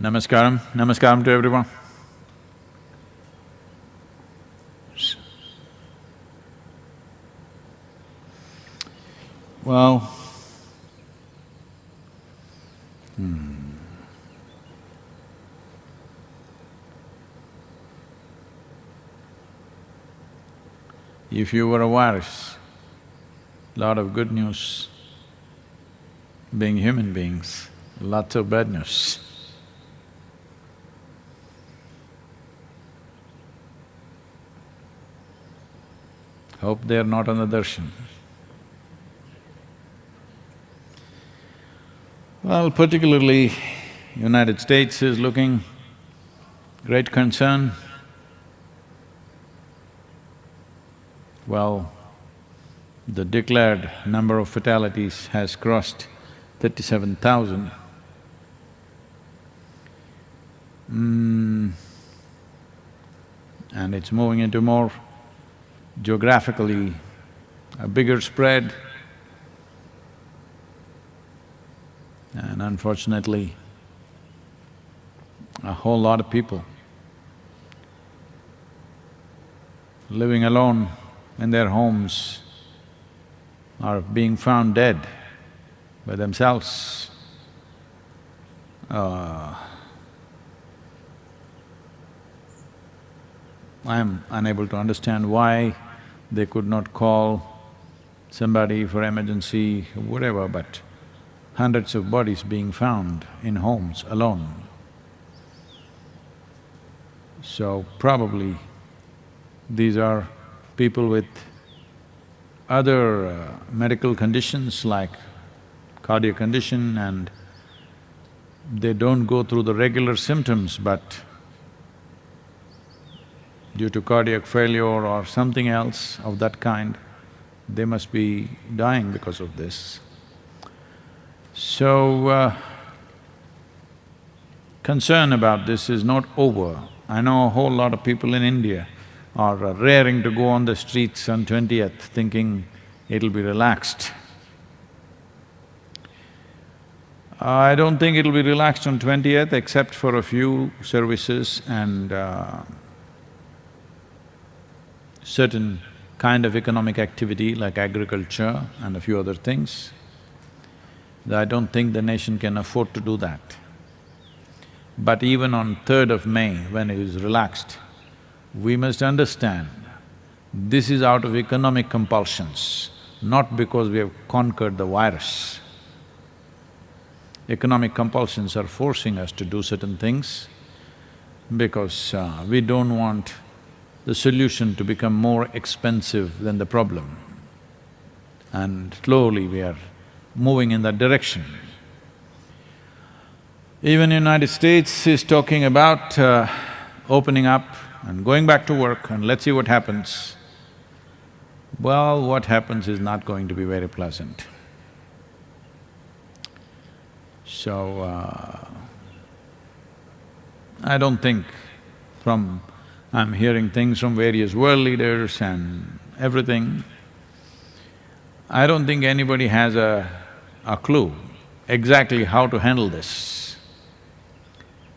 Namaskaram, namaskaram to everyone. Well, if you were a virus, lot of good news. Being human beings, lots of bad news. Hope they're not on the darshan. Well, particularly United States is looking great concern. Well, the declared number of fatalities has crossed 37,000. And it's moving into more geographically a bigger spread. And unfortunately, a whole lot of people living alone in their homes are being found dead by themselves. I am unable to understand why they could not call somebody for emergency, whatever, but hundreds of bodies being found in homes alone. So probably these are people with other medical conditions like cardiac condition, and they don't go through the regular symptoms, but due to cardiac failure or something else of that kind, they must be dying because of this. So, concern about this is not over. I know a whole lot of people in India are raring to go on the streets on 20th thinking it'll be relaxed. I don't think it'll be relaxed on 20th except for a few services and certain kind of economic activity like agriculture and a few other things. I don't think the nation can afford to do that. But even on 3rd of May, when it is relaxed, we must understand this is out of economic compulsions, not because we have conquered the virus. Economic compulsions are forcing us to do certain things because we don't want the solution to become more expensive than the problem. And slowly we are moving in that direction. Even United States is talking about opening up and going back to work and let's see what happens. Well, what happens is not going to be very pleasant. So, I don't think I'm hearing things from various world leaders and everything. I don't think anybody has a clue exactly how to handle this.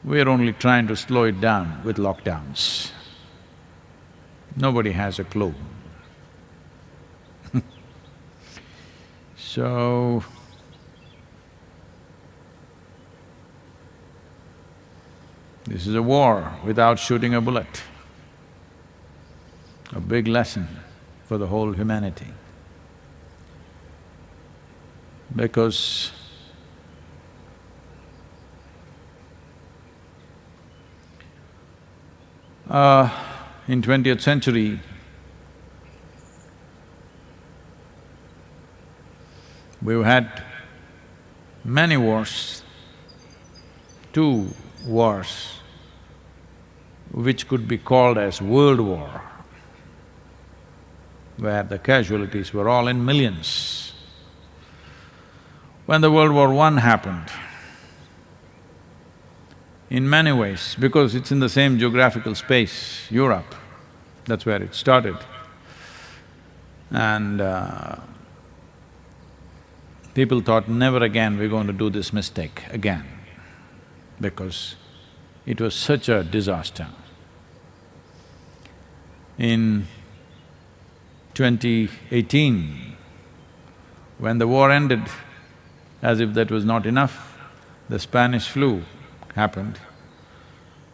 We're only trying to slow it down with lockdowns. Nobody has a clue. So, this is a war without shooting a bullet, a big lesson for the whole humanity. Because in 20th century, we've had many wars, 2 wars, which could be called as World War, where the casualties were all in millions. When the World War I happened, in many ways, because it's in the same geographical space, Europe, that's where it started. And people thought, never again we're going to do this mistake again, because It was such a disaster. In 2018, when the war ended, as if that was not enough, the Spanish flu happened.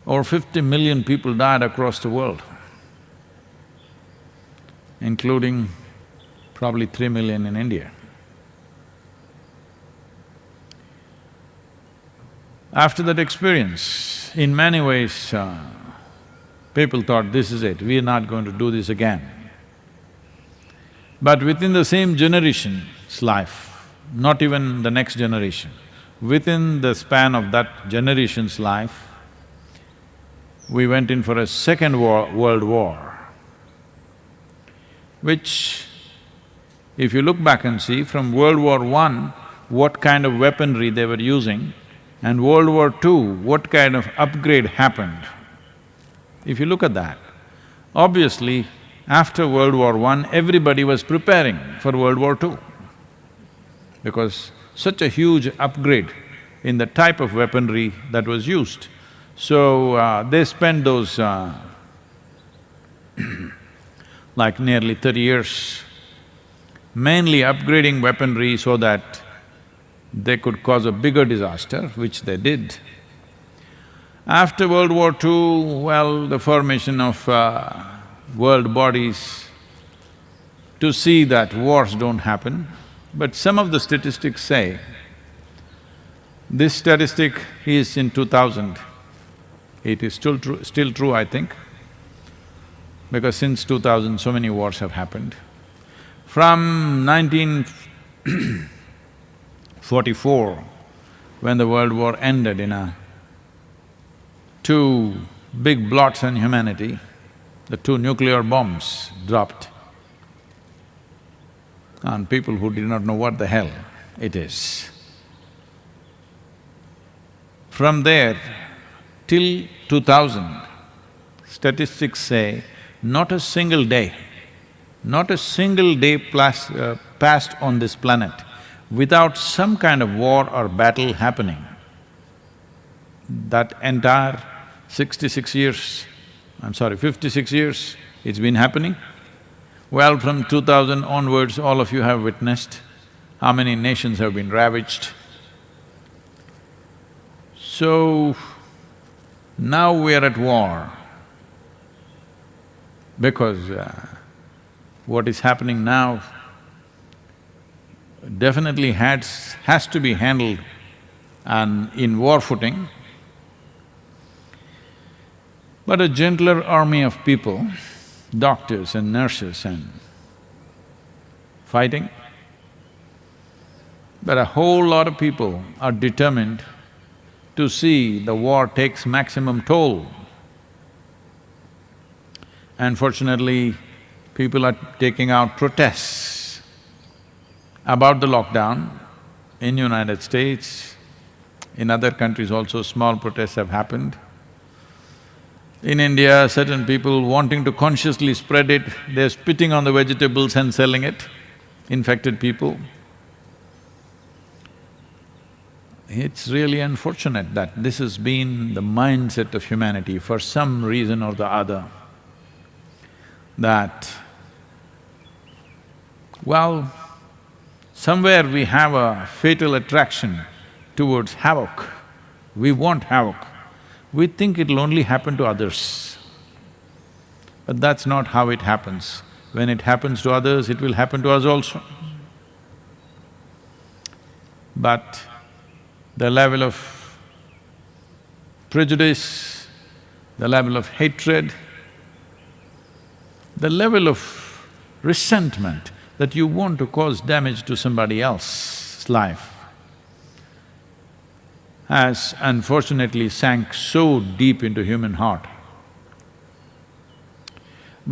Over 50 million people died across the world, including probably 3 million in India. After that experience, in many ways, people thought, this is it, we are not going to do this again. But within the same generation's life, not even the next generation, within the span of that generation's life, we went in for a second world war, which, if you look back and see, from World War I, what kind of weaponry they were using, and World War II, what kind of upgrade happened. If you look at that, obviously, after World War I, everybody was preparing for World War II, because such a huge upgrade in the type of weaponry that was used. So, they spent those like nearly 30 years mainly upgrading weaponry so that they could cause a bigger disaster, which they did. After World War II, well, the formation of world bodies to see that wars don't happen, but some of the statistics say, this statistic is in 2000, it is still true, I think, because since 2000 so many wars have happened. From 1944, when the world war ended in two big blots on humanity, the two nuclear bombs dropped on people who did not know what the hell it is. From there till 2000, statistics say not a single day passed on this planet without some kind of war or battle happening. That entire 56 years, 56 years it's been happening. Well, from 2000 onwards, all of you have witnessed how many nations have been ravaged. So, now we are at war because what is happening now definitely has to be handled in war footing. But a gentler army of people, doctors and nurses and fighting, but a whole lot of people are determined to see the war takes maximum toll. Unfortunately, people are taking out protests about the lockdown in United States. In other countries also, small protests have happened. In India, certain people wanting to consciously spread it, they're spitting on the vegetables and selling it, infected people. It's really unfortunate that this has been the mindset of humanity for some reason or the other, that, well, somewhere we have a fatal attraction towards havoc. We want havoc. We think it'll only happen to others. But that's not how it happens. When it happens to others, it will happen to us also. But the level of prejudice, the level of hatred, the level of resentment that you want to cause damage to somebody else's life has unfortunately sank so deep into human heart.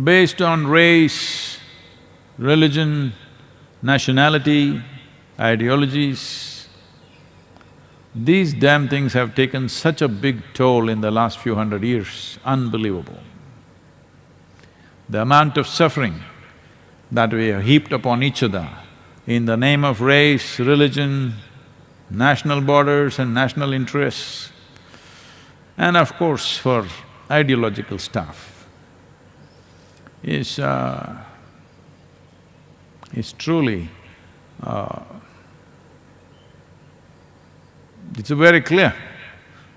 Based on race, religion, nationality, ideologies, these damn things have taken such a big toll in the last few hundred years, unbelievable. The amount of suffering that we have heaped upon each other in the name of race, religion, national borders and national interests. And of course, for ideological stuff, is truly… it's very clear.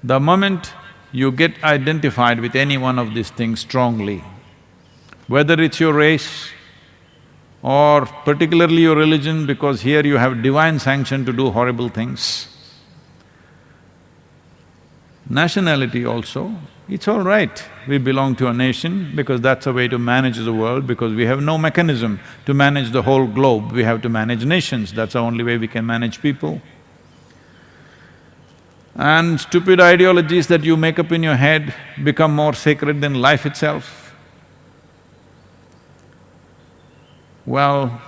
The moment you get identified with any one of these things strongly, whether it's your race or particularly your religion, because here you have divine sanction to do horrible things. Nationality also, it's all right, we belong to a nation because that's a way to manage the world, because we have no mechanism to manage the whole globe, we have to manage nations, that's the only way we can manage people. And stupid ideologies that you make up in your head become more sacred than life itself. Well,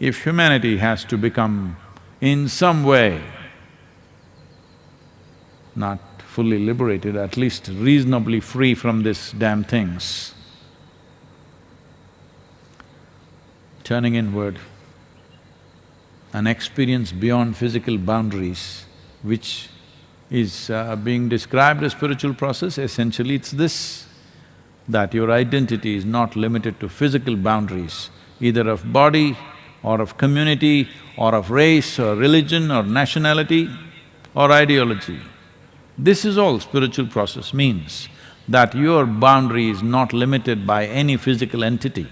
if humanity has to become in some way not fully liberated, at least reasonably free from these damn things, turning inward, an experience beyond physical boundaries, which is being described as spiritual process, essentially it's this, that your identity is not limited to physical boundaries, either of body or of community or of race or religion or nationality or ideology. This is all spiritual process means, that your boundary is not limited by any physical entity.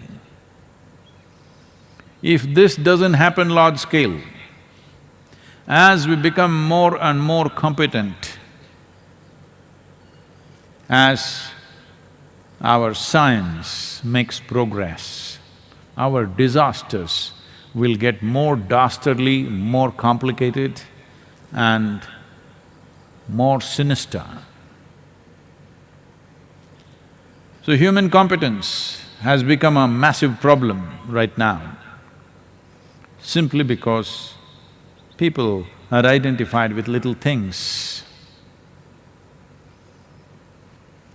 If this doesn't happen large scale, as we become more and more competent, as our science makes progress, our disasters will get more dastardly, more complicated and more sinister. So human competence has become a massive problem right now, simply because people are identified with little things.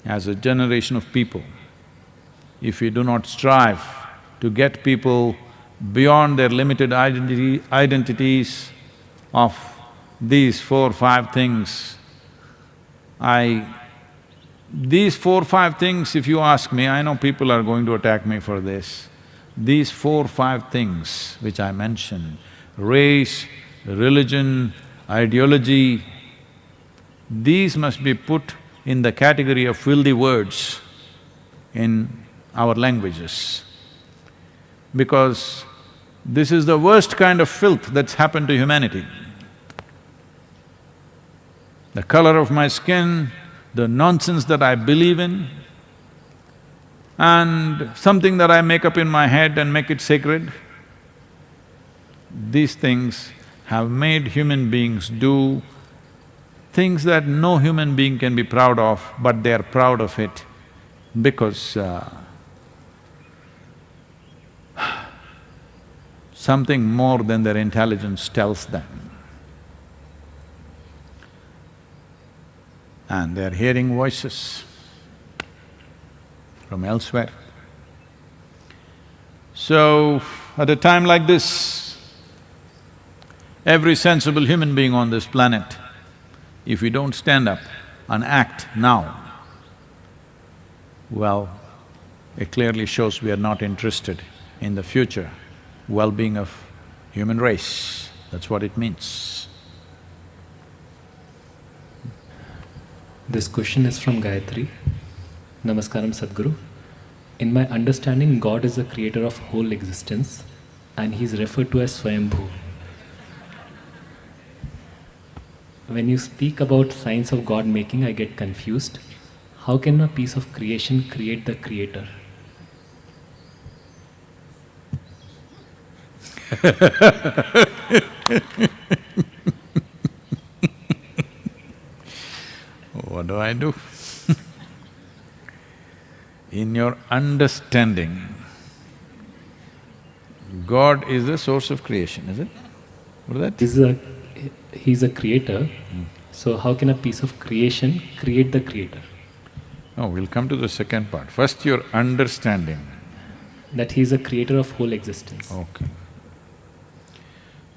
As a generation of people, if we do not strive to get people beyond their limited identities of these 4-5 things, these 4-5 things, if you ask me, I know people are going to attack me for this, these 4-5 things which I mentioned, race, religion, ideology, these must be put in the category of filthy words in our languages, because this is the worst kind of filth that's happened to humanity. The color of my skin, the nonsense that I believe in, and something that I make up in my head and make it sacred, these things have made human beings do things that no human being can be proud of, but they are proud of it because something more than their intelligence tells them. And they're hearing voices from elsewhere. So, at a time like this, every sensible human being on this planet, if we don't stand up and act now, well, it clearly shows we are not interested in the future well-being of human race. That's what it means. This question is from Gayatri. Namaskaram Sadhguru. In my understanding, God is the creator of whole existence and He is referred to as Swayambhu. When you speak about science of God making, I get confused. How can a piece of creation create the creator? What do I do? In your understanding, God is the source of creation, is it? What is that? He's a creator, so how can a piece of creation create the creator? No, we'll come to the second part. First, your understanding. That He's a creator of whole existence. Okay.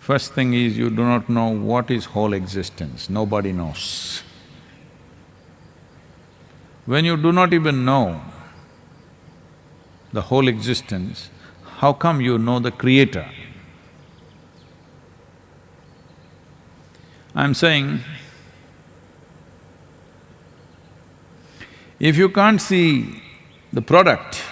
First thing is, you do not know what is whole existence, nobody knows. When you do not even know the whole existence, how come you know the creator? I'm saying, if you can't see the product,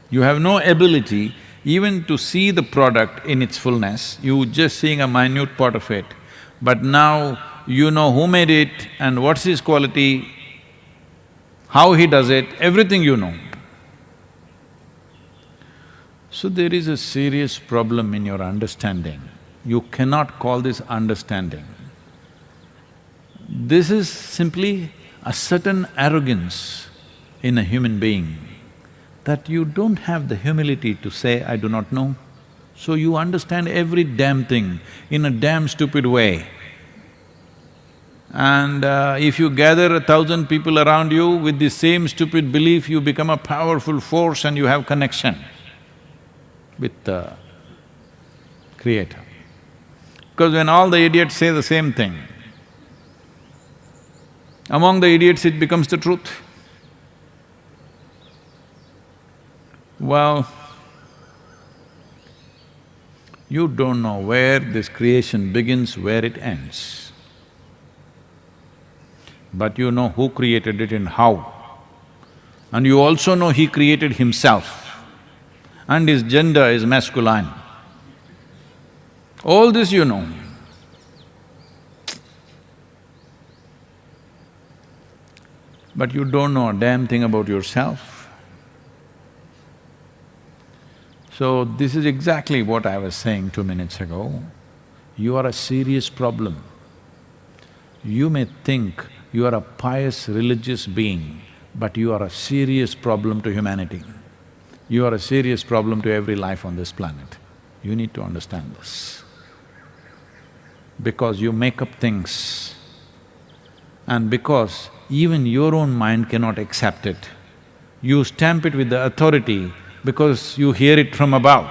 you have no ability even to see the product in its fullness, you just seeing a minute part of it. But now you know who made it and what's his quality, how he does it, everything you know. So there is a serious problem in your understanding. You cannot call this understanding. This is simply a certain arrogance in a human being, that you don't have the humility to say, I do not know. So you understand every damn thing in a damn stupid way. And if you gather 1,000 people around you with the same stupid belief, you become a powerful force and you have connection with the Creator. Because when all the idiots say the same thing, among the idiots it becomes the truth. Well, you don't know where this creation begins, where it ends. But you know who created it and how. And you also know he created himself and his gender is masculine. All this you know. But you don't know a damn thing about yourself. So this is exactly what I was saying 2 minutes ago. You are a serious problem. You may think you are a pious religious being, but you are a serious problem to humanity. You are a serious problem to every life on this planet. You need to understand this. Because you make up things and because even your own mind cannot accept it, you stamp it with the authority because you hear it from above.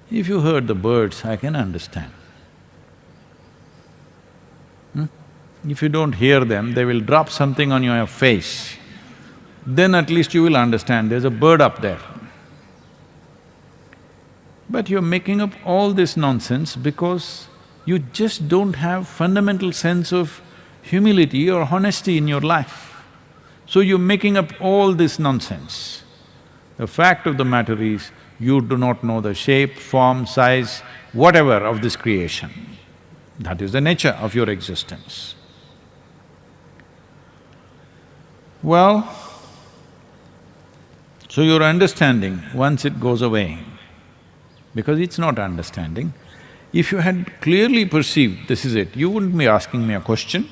If you heard the birds, I can understand. If you don't hear them, they will drop something on your face. Then at least you will understand there's a bird up there. But you're making up all this nonsense because you just don't have fundamental sense of humility or honesty in your life. So you're making up all this nonsense. The fact of the matter is, you do not know the shape, form, size, whatever of this creation. That is the nature of your existence. Well, so your understanding, once it goes away, because it's not understanding, if you had clearly perceived this is it, you wouldn't be asking me a question.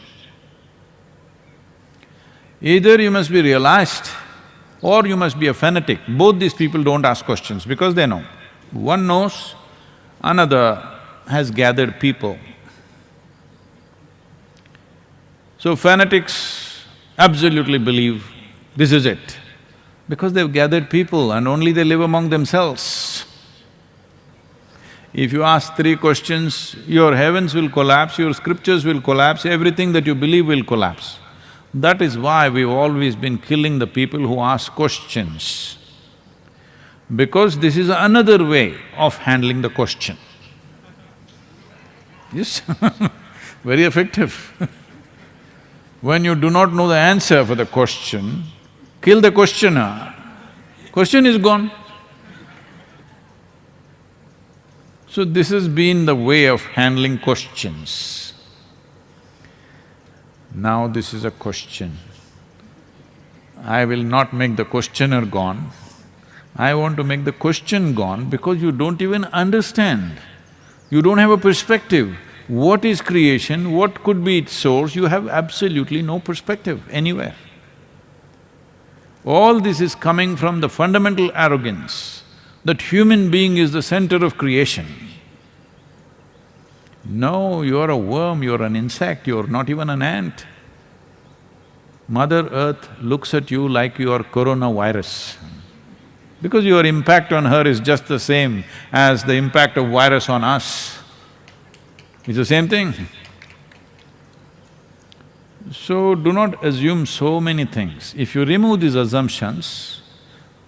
Either you must be realized or you must be a fanatic. Both these people don't ask questions because they know. One knows, another has gathered people. So fanatics absolutely believe this is it, because they've gathered people and only they live among themselves. If you ask 3 questions, your heavens will collapse, your scriptures will collapse, everything that you believe will collapse. That is why we've always been killing the people who ask questions, because this is another way of handling the question. Yes, very effective. When you do not know the answer for the question, kill the questioner, question is gone. So this has been the way of handling questions. Now this is a question. I will not make the questioner gone. I want to make the question gone because you don't even understand. You don't have a perspective. What is creation? What could be its source? You have absolutely no perspective anywhere. All this is coming from the fundamental arrogance that human being is the center of creation. No, you're a worm, you're an insect, you're not even an ant. Mother Earth looks at you like you are coronavirus, because your impact on her is just the same as the impact of virus on us. It's the same thing. So do not assume so many things. If you remove these assumptions,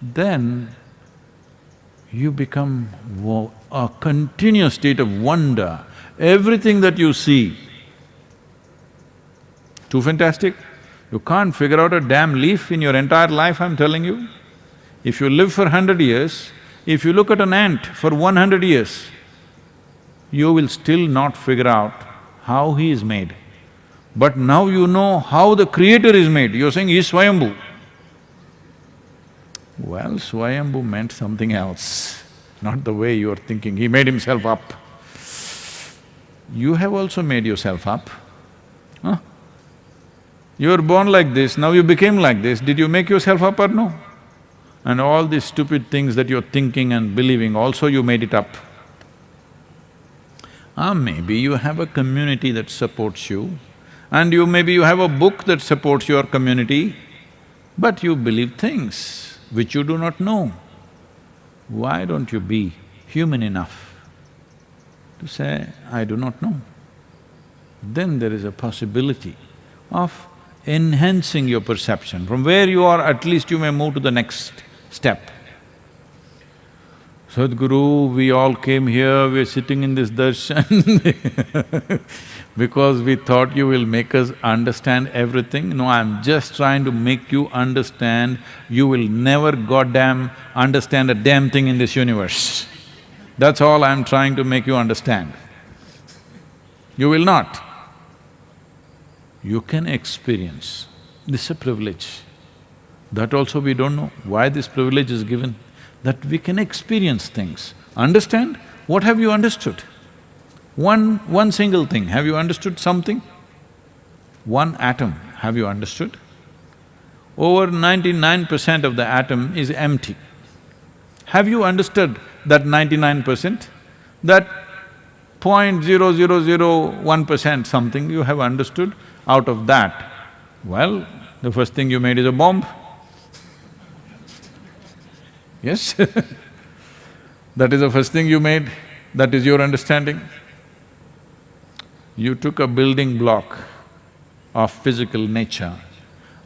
then you become a continuous state of wonder. Everything that you see, too fantastic? You can't figure out a damn leaf in your entire life, I'm telling you. If you live for 100 years, if you look at an ant for 100 years, you will still not figure out how he is made. But now you know how the creator is made, you're saying he's Swayambhu. Well, Swayambhu meant something else, not the way you're thinking, he made himself up. You have also made yourself up, huh? You were born like this, now you became like this, did you make yourself up or no? And all these stupid things that you're thinking and believing, also you made it up. Maybe you have a community that supports you, and maybe you have a book that supports your community, but you believe things which you do not know. Why don't you be human enough to say, I do not know? Then there is a possibility of enhancing your perception. From where you are, at least you may move to the next step. Sadhguru, we all came here, we're sitting in this darshan because we thought you will make us understand everything. No, I'm just trying to make you understand, you will never goddamn understand a damn thing in this universe. That's all I'm trying to make you understand. You will not. You can experience. This is a privilege. That also we don't know why this privilege is given, that we can experience things. Understand? What have you understood? One single thing, have you understood something? One atom, have you understood? Over 99% of the atom is empty. Have you understood that 99%? That 0.0001% something you have understood, out of that, well, the first thing you made is a bomb. Yes? That is the first thing you made, that is your understanding. You took a building block of physical nature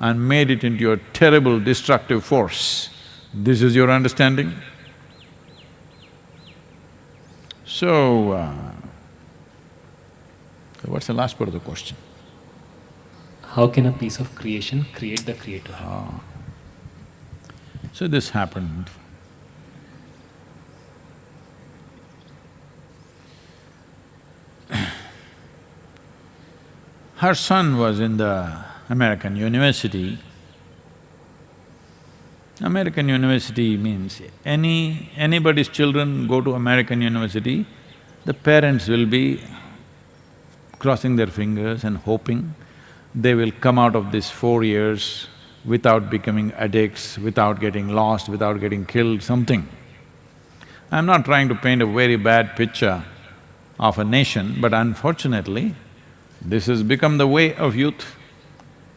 and made it into a terrible destructive force. This is your understanding. So, what's the last part of the question? How can a piece of creation create the creator? So this happened. Her son was in the American university. American university means anybody's children go to American university, the parents will be crossing their fingers and hoping they will come out of this 4 years without becoming addicts, without getting lost, without getting killed, something. I'm not trying to paint a very bad picture of a nation, but unfortunately, this has become the way of youth.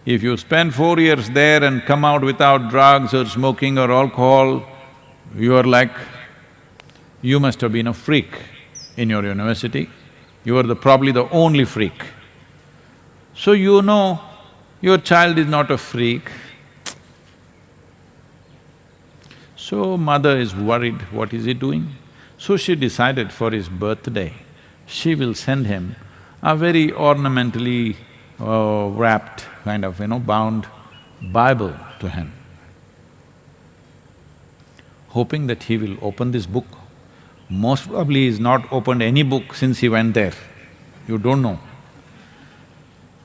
If you spend 4 years there and come out without drugs or smoking or alcohol, you are like, you must have been a freak in your university. You are probably the only freak. So you know your child is not a freak. So mother is worried, what is he doing? So she decided for his birthday, she will send him a very ornamentally wrapped, kind of, bound Bible to him, hoping that he will open this book. Most probably he's not opened any book since he went there, you don't know.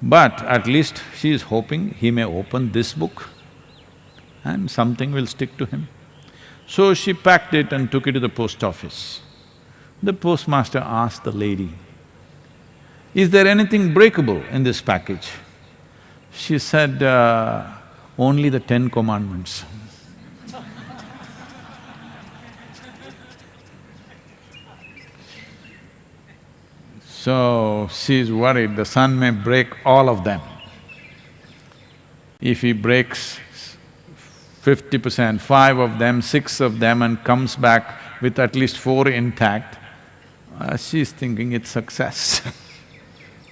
But at least she is hoping he may open this book and something will stick to him. So she packed it and took it to the post office. The postmaster asked the lady, is there anything breakable in this package? She said, only the 10 commandments. So, she's worried the son may break all of them. If he breaks 50%, 5 of them, 6 of them and comes back with at least 4 intact, she's thinking it's success.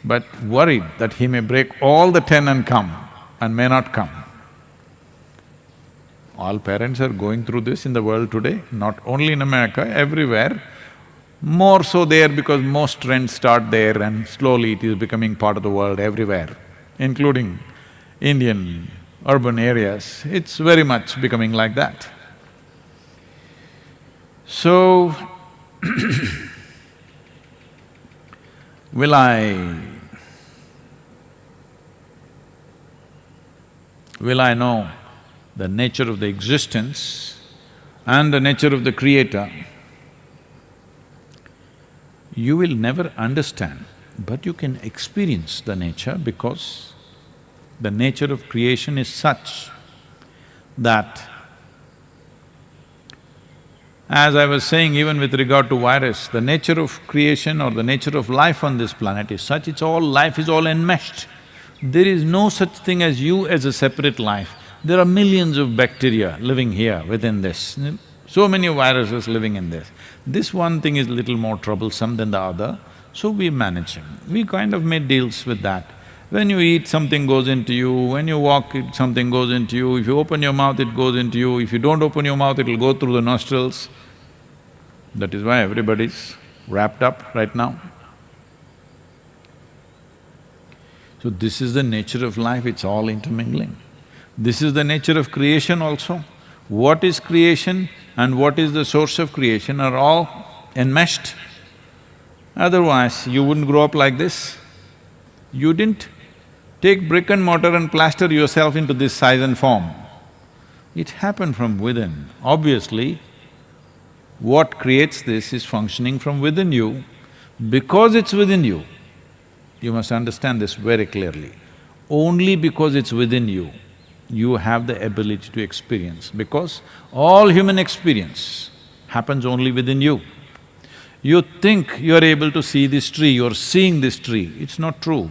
but worried that he may break all the 10 and come, and may not come. All parents are going through this in the world today, not only in America, everywhere. More so there because most trends start there and slowly it is becoming part of the world everywhere, including Indian urban areas. It's very much becoming like that. So, will I know the nature of the existence and the nature of the creator? You will never understand, but you can experience the nature because the nature of creation is such that, as I was saying, even with regard to virus, the nature of creation or the nature of life on this planet is such, life is all enmeshed. There is no such thing as you as a separate life. There are millions of bacteria living here within this, so many viruses living in this. This one thing is little more troublesome than the other, so we manage it. We kind of made deals with that. When you eat, something goes into you, when you walk, something goes into you, if you open your mouth, it goes into you, if you don't open your mouth, it'll go through the nostrils. That is why everybody's wrapped up right now. So this is the nature of life, it's all intermingling. This is the nature of creation also. What is creation and what is the source of creation are all enmeshed. Otherwise, you wouldn't grow up like this. You didn't take brick and mortar and plaster yourself into this size and form. It happened from within. Obviously, what creates this is functioning from within you. Because it's within you, you must understand this very clearly. Only because it's within you, you have the ability to experience, because all human experience happens only within you. You think you're able to see this tree, you're seeing this tree, it's not true.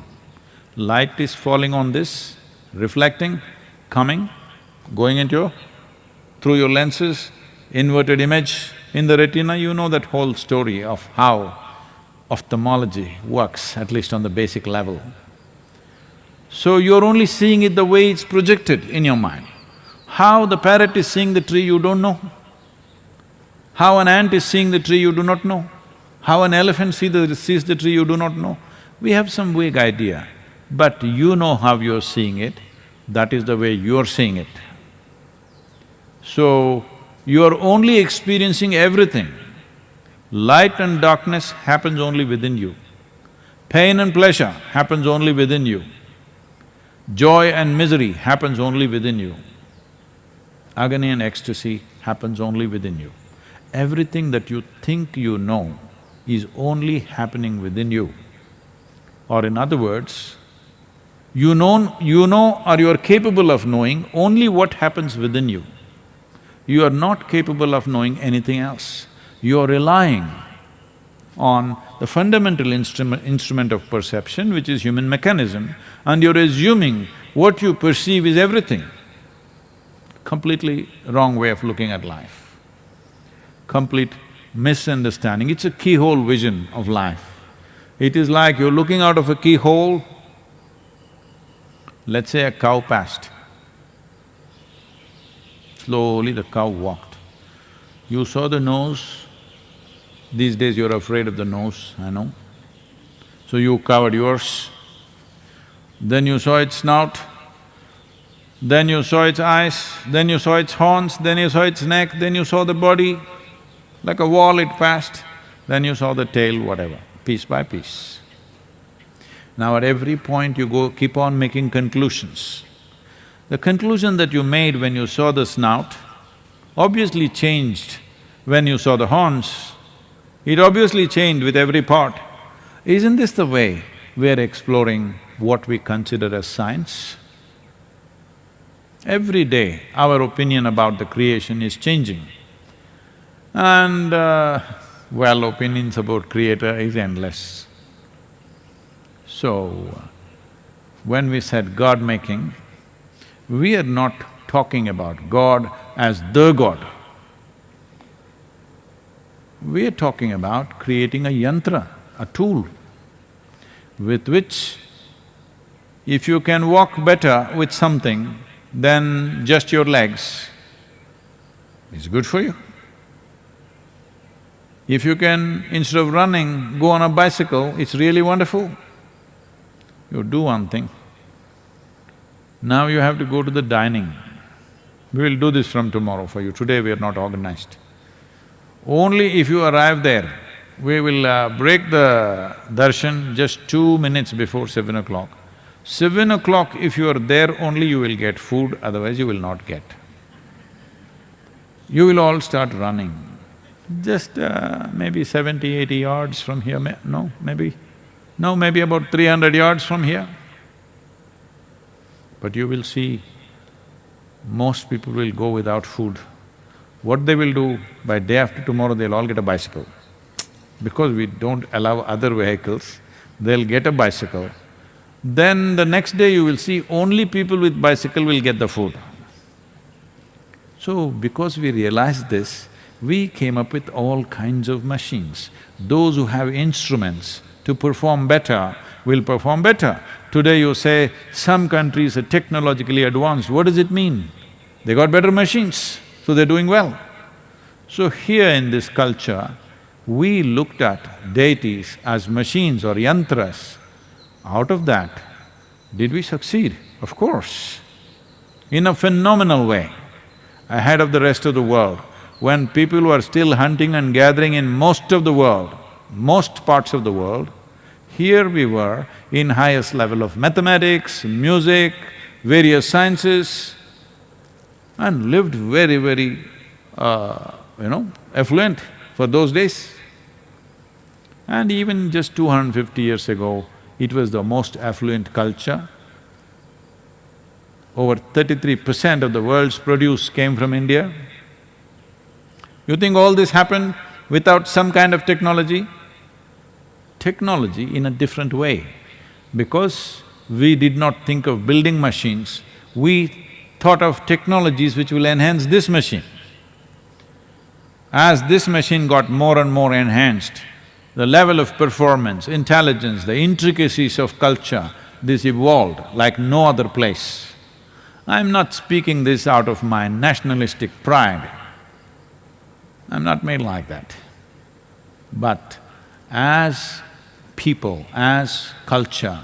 Light is falling on this, reflecting, coming, going into your… through your lenses, inverted image in the retina, you know that whole story of how ophthalmology works, at least on the basic level. So you're only seeing it the way it's projected in your mind. How the parrot is seeing the tree, you don't know. How an ant is seeing the tree, you do not know. How an elephant sees the tree, you do not know. We have some vague idea, but you know how you're seeing it, that is the way you're seeing it. So, you're only experiencing everything. Light and darkness happens only within you. Pain and pleasure happens only within you. Joy and misery happens only within you. Agony and ecstasy happens only within you. Everything that you think you know is only happening within you. Or in other words, you know or you are capable of knowing only what happens within you. You are not capable of knowing anything else. You are relying on the fundamental instrument of perception, which is human mechanism, and you're assuming what you perceive is everything. Completely wrong way of looking at life. Complete misunderstanding. It's a keyhole vision of life. It is like you're looking out of a keyhole. Let's say a cow passed. Slowly the cow walked. You saw the nose. These days you're afraid of the nose, I know. So you covered yours. Then you saw its snout, then you saw its eyes, then you saw its horns, then you saw its neck, then you saw the body. Like a wall it passed, then you saw the tail, whatever, piece by piece. Now at every point you keep on making conclusions. The conclusion that you made when you saw the snout obviously changed when you saw the horns. It obviously changed with every part. Isn't this the way we're exploring what we consider as science? Every day, our opinion about the creation is changing. And, well, opinions about creator is endless. So, when we said God-making, we are not talking about God as the God. We are talking about creating a yantra, a tool. with which if you can walk better with something than just your legs, it's good for you. If you can, instead of running, go on a bicycle, it's really wonderful. You do one thing. Now you have to go to the dining. We will do this from tomorrow for you. Today we are not organized. Only if you arrive there, we will break the darshan just 2 minutes before 7 o'clock. 7 o'clock, if you are there, only you will get food, otherwise you will not get. You will all start running. Just maybe 70, 80 yards from here, maybe about 300 yards from here. But you will see, most people will go without food. What they will do, by day after tomorrow they'll all get a bicycle. Because we don't allow other vehicles, they'll get a bicycle. Then the next day you will see only people with bicycle will get the food. So, because we realized this, we came up with all kinds of machines. Those who have instruments to perform better will perform better. Today you say, some countries are technologically advanced, what does it mean? They got better machines, so they're doing well. So here in this culture, we looked at deities as machines or yantras. Out of that, did we succeed? Of course, in a phenomenal way, ahead of the rest of the world. When people were still hunting and gathering in most of the world, most parts of the world, here we were in highest level of mathematics, music, various sciences, and lived very, affluent for those days. And even just 250 years ago, it was the most affluent culture. Over 33% of the world's produce came from India. You think all this happened without some kind of technology? Technology in a different way. Because we did not think of building machines, we thought of technologies which will enhance this machine. As this machine got more and more enhanced, the level of performance, intelligence, the intricacies of culture, this evolved like no other place. I'm not speaking this out of my nationalistic pride. I'm not made like that. But as people, as culture,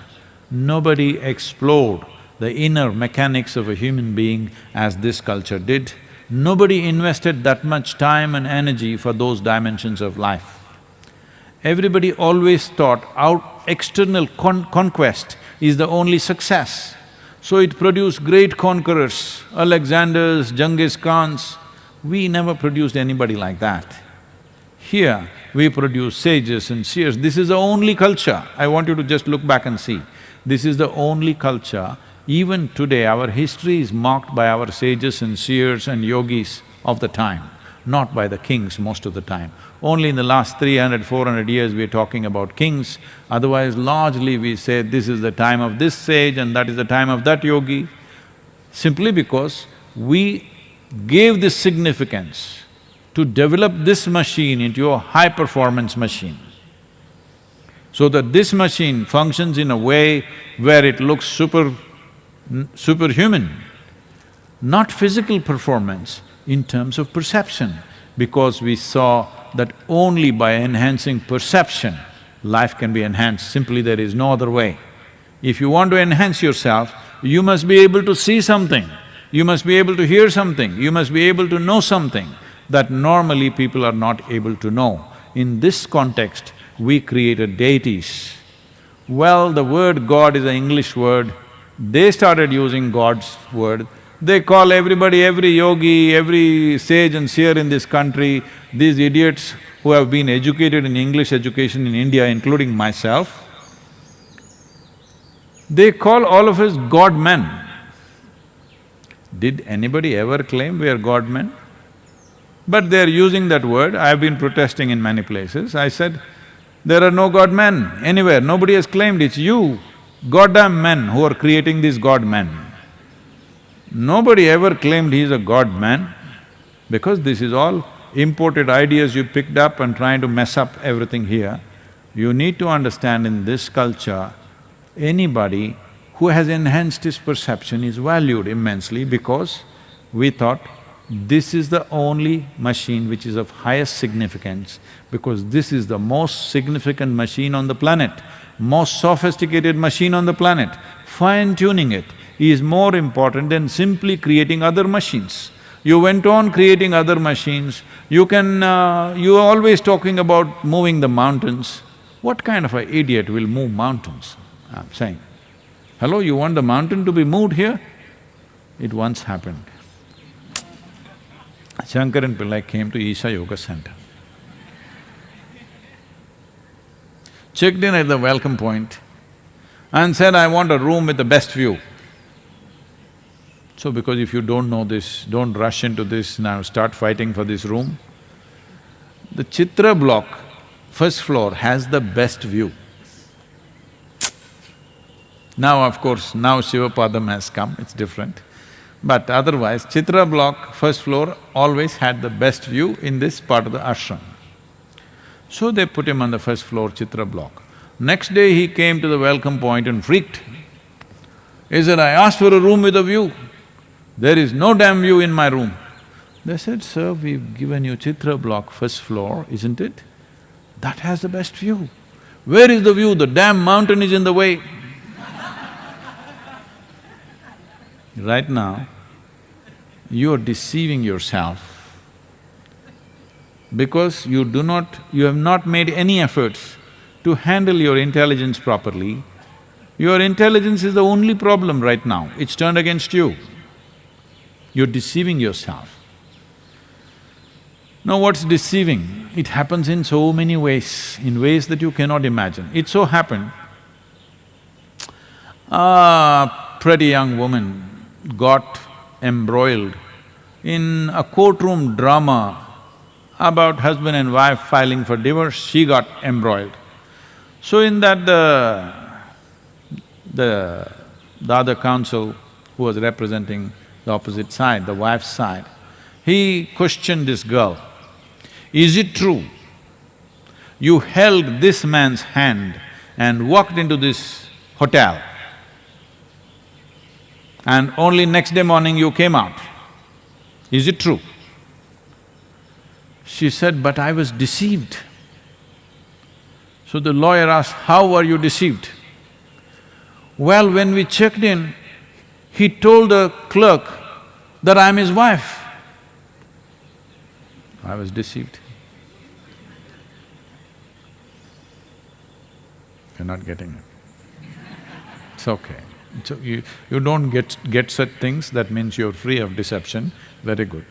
nobody explored the inner mechanics of a human being as this culture did. Nobody invested that much time and energy for those dimensions of life. Everybody always thought out external conquest is the only success. So it produced great conquerors, Alexanders, Genghis Khans. We never produced anybody like that. Here, we produce sages and seers. This is the only culture. I want you to just look back and see. This is the only culture. Even today, our history is marked by our sages and seers and yogis of the time, not by the kings most of the time. Only in the last 300, 400 years we're talking about kings, otherwise largely we say this is the time of this sage and that is the time of that yogi, simply because we gave this significance to develop this machine into a high-performance machine, so that this machine functions in a way where it looks superhuman, not physical performance, in terms of perception, because we saw that only by enhancing perception, life can be enhanced, simply there is no other way. If you want to enhance yourself, you must be able to see something, you must be able to hear something, you must be able to know something that normally people are not able to know. In this context, we created deities. Well, the word God is an English word, they started using God's word. They call everybody, every yogi, every sage and seer in this country, these idiots who have been educated in English education in India, including myself, they call all of us God-men. Did anybody ever claim we are God-men? But they're using that word. I've been protesting in many places. I said, there are no God-men anywhere, nobody has claimed, it's you, goddamn men who are creating these God-men. Nobody ever claimed he's a God-man, because this is all imported ideas you picked up and trying to mess up everything here. You need to understand, in this culture, Anybody who has enhanced his perception is valued immensely because we thought this is the only machine which is of highest significance because this is the most significant machine on the planet, most sophisticated machine on the planet. Fine-tuning it is more important than simply creating other machines. You went on creating other machines, you're always talking about moving the mountains. What kind of an idiot will move mountains? I'm saying. Hello, you want the mountain to be moved here? It once happened. Shankaran Pillai came to Isha Yoga Center. Checked in at the welcome point and said, I want a room with the best view. So because if you don't know this, don't rush into this now, start fighting for this room. The Chitra block, first floor, has the best view. Now, of course, now Shivapadam has come, it's different. But otherwise, Chitra block, first floor, always had the best view in this part of the ashram. So they put him on the first floor Chitra block. Next day he came to the welcome point and freaked. He said, I asked for a room with a view. There is no damn view in my room. They said, sir, we've given you Chitra block, first floor, isn't it? That has the best view. Where is the view? The damn mountain is in the way. Right now, you are deceiving yourself because you have not made any efforts to handle your intelligence properly. Your intelligence is the only problem right now, it's turned against you. You're deceiving yourself. Now what's deceiving? It happens in so many ways, in ways that you cannot imagine. It so happened, a pretty young woman got embroiled in a courtroom drama about husband and wife filing for divorce. She got embroiled. So in that the other counsel who was representing the opposite side, the wife's side, he questioned this girl, is it true you held this man's hand and walked into this hotel and only next day morning you came out? Is it true? She said, but I was deceived. So the lawyer asked, how were you deceived? Well, when we checked in, he told the clerk that I'm his wife. I was deceived. You're not getting it. It's okay. So you don't get such things, that means you're free of deception, very good.